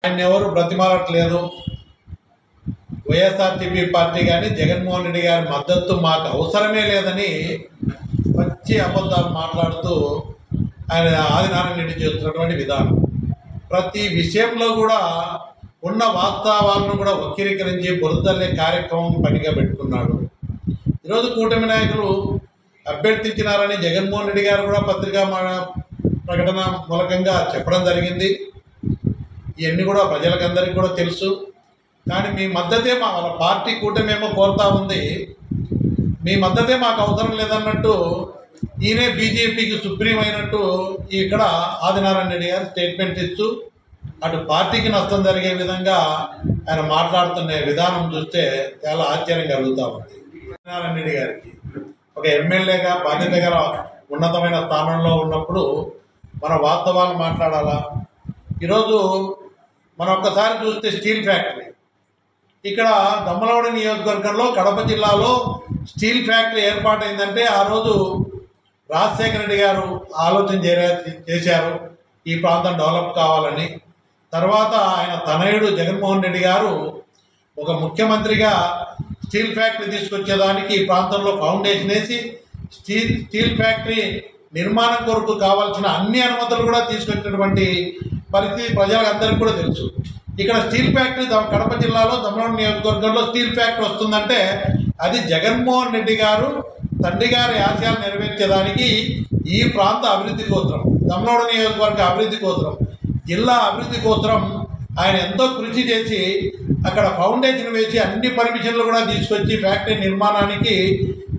ఆయన ఎవరు బ్రతిమాలట్లేదు. YSRTP party కానీ జగన్మోహన్ రెడ్డి గారి మద్దతు మాకు అవసరమే లేదని పచ్చి అబద్ధాలు మాట్లాడుతూ ఆయన ఆదినారాయణ రెడ్డి చేస్తున్నటువంటి విధానం, ప్రతి విషయంలో కూడా ఉన్న వాస్తవాలను కూడా వక్రీకరించి బురదల్లే కార్యక్రమం పనిగా పెట్టుకున్నాడు. ఈరోజు కూటమి నాయకులు అభ్యర్థించినారని జగన్మోహన్ రెడ్డి గారు కూడా పత్రికా ప్రకటన మూలకంగా చెప్పడం జరిగింది. ఇవన్నీ కూడా ప్రజలకందరికీ కూడా తెలుసు. కానీ మీ మద్దతే వాళ్ళ పార్టీ కూటమేమో కోరుతా ఉంది, మీ మద్దతే మాకు అవసరం లేదన్నట్టు ఈయనే బీజేపీకి సుప్రీం అయినట్టు ఇక్కడ ఆదినారాయణ రెడ్డి గారు స్టేట్మెంట్ ఇస్తూ అటు పార్టీకి నష్టం జరిగే విధంగా ఆయన మాట్లాడుతున్న విధానం చూస్తే చాలా ఆశ్చర్యం కలుగుతూ ఉంది. ఆదినారాయణ రెడ్డి గారికి ఒక ఎమ్మెల్యేగా బాధ్యత గల ఉన్నతమైన స్థానంలో ఉన్నప్పుడు మన వాస్తవాలు మాట్లాడాలా. ఈరోజు మనం ఒక్కసారి చూస్తే స్టీల్ ఫ్యాక్టరీ ఇక్కడ దమ్మలవాడ నియోజకవర్గంలో కడప జిల్లాలో స్టీల్ ఫ్యాక్టరీ ఏర్పాటైందంటే ఆ రోజు రాజశేఖర రెడ్డి గారు ఆలోచన చేశారు ఈ ప్రాంతం డెవలప్ కావాలని. తర్వాత ఆయన తనయుడు జగన్మోహన్ రెడ్డి గారు ఒక ముఖ్యమంత్రిగా స్టీల్ ఫ్యాక్టరీ తీసుకొచ్చేదానికి ఈ ప్రాంతంలో ఫౌండేషన్ వేసి స్టీల్ ఫ్యాక్టరీ నిర్మాణం కొరకు కావాల్సిన అన్ని అనుమతులు కూడా తీసుకొచ్చినటువంటి పరిస్థితి ప్రజలందరికీ కూడా తెలుసు. ఇక్కడ స్టీల్ ఫ్యాక్టరీ కడప జిల్లాలో దమ్మలవాడ నియోజకవర్గంలో స్టీల్ ఫ్యాక్టరీ వస్తుందంటే అది జగన్మోహన్ రెడ్డి గారు తండ్రి గారి ఆశయాలు నెరవేర్చేదానికి ఈ ప్రాంత అభివృద్ధి కోసరం, దమ్మలవాడ నియోజకవర్గ అభివృద్ధి కోసరం, జిల్లా అభివృద్ధి కోసరం ఆయన ఎంతో కృషి చేసి అక్కడ ఫౌండేషన్ వేసి అన్ని పర్మిషన్లు కూడా తీసుకొచ్చి ఫ్యాక్టరీ నిర్మాణానికి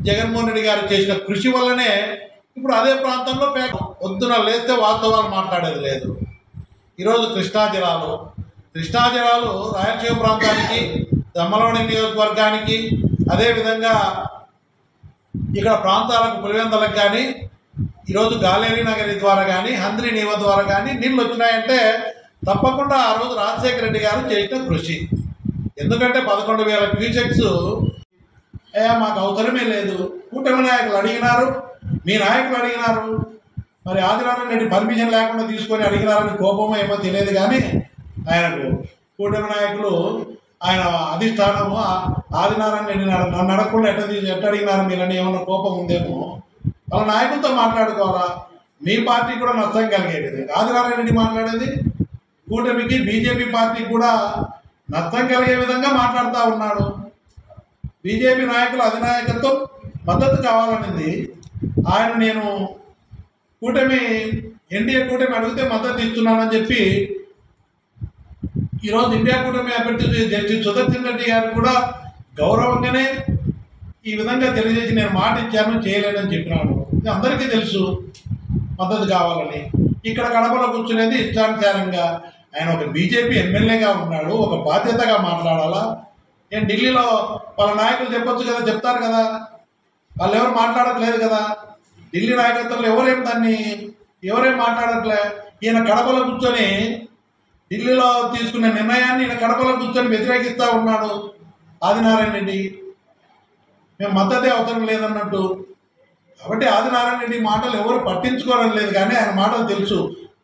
జగన్మోహన్ రెడ్డి గారు చేసిన కృషి వల్లనే ఇప్పుడు అదే ప్రాంతంలో పొద్దున లేస్తే వాస్తవాలు మాట్లాడేది లేదు. ఈరోజు కృష్ణా జలాలు రాయలసీమ ప్రాంతానికి, దమ్మలవాడ నియోజకవర్గానికి, అదేవిధంగా ఇక్కడ ప్రాంతాలకు పులివెందలకు కానీ ఈరోజు గాలేరి నగరి ద్వారా కానీ హంద్రి నీవ ద్వారా కానీ నీళ్ళు వచ్చినాయంటే తప్పకుండా ఆ రోజు రాజశేఖర రెడ్డి గారు చేసిన కృషి. ఎందుకంటే 11,000 క్యూసెక్స్ మాకు అవసరమే లేదు. కూటమి నాయకులు అడిగినారు, మీ నాయకులు అడిగినారు, మరి ఆదినారాయణ రెడ్డి పర్మిషన్ లేకుండా తీసుకొని అడిగినారని కోపమో ఏమో తెలియదు. కానీ ఆయనకు కూటమి నాయకులు ఆయన అధిష్టానము ఆదినారాయణ రెడ్డి నన్ను అడగకుండా ఎట్ట అడిగినారు మీరని ఏమన్నా కోపం ఉందేమో. వాళ్ళ నాయకులతో మాట్లాడుకోవాలా. మీ పార్టీ కూడా నష్టం కలిగేది. ఆదినారాయణ రెడ్డి మాట్లాడేది కూటమికి బీజేపీ పార్టీ కూడా నష్టం కలిగే విధంగా మాట్లాడుతూ ఉన్నాడు. బీజేపీ నాయకులు అధినాయకత్వం మద్దతు కావాలనింది. ఆయన నేను ఎన్డీఏ కూటమి అడిగితే మద్దతు ఇస్తున్నానని చెప్పి ఈరోజు ఇండియా కూటమి అభ్యర్థి జస్టిస్ సుదర్శన్ రెడ్డి గారు కూడా గౌరవంగానే ఈ విధంగా తెలియజేసి నేను మాట ఇచ్చాను చేయలేదని చెప్పినాను. ఇది అందరికీ తెలుసు మద్దతు కావాలని. ఇక్కడ కడపలో కూర్చునేది ఇష్టానుసారంగా ఆయన ఒక బీజేపీ ఎమ్మెల్యేగా ఉన్నాడు, ఒక బాధ్యతగా మాట్లాడాలా. ఏం ఢిల్లీలో వాళ్ళ నాయకులు చెప్పొచ్చు కదా, చెప్తారు కదా, వాళ్ళు ఎవరు మాట్లాడట్లేదు కదా. ఢిల్లీ నాయకత్వంలో ఎవరేం మాట్లాడట్లే. ఈయన కడపలో కూర్చొని ఢిల్లీలో తీసుకున్న నిర్ణయాన్ని ఈయన కడపలో కూర్చొని వ్యతిరేకిస్తూ ఉన్నాడు ఆదినారాయణ రెడ్డి. మేము మద్దతే అవసరం లేదన్నట్టు. కాబట్టి ఆదినారాయణ రెడ్డి మాటలు ఎవరు పట్టించుకోవడం లేదు. కానీ ఆయన మాటలు తెలుసు.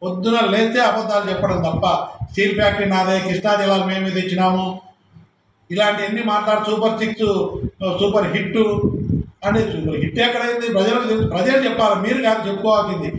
పొద్దున లేస్తే అబద్ధాలు చెప్పడం తప్ప స్టీల్ ఫ్యాక్టరీ నాదే, కృష్ణా జిల్లాలు మేమే తెచ్చినాము, ఇలాంటి ఎన్ని మాట్లాడు సూపర్ 6 సూపర్ హిట్ అంటే సూపర్ హిట్ ఎక్కడైంది ప్రజలు చెప్పాలి, మీరు కాదు చెప్పుకోవాల్సింది.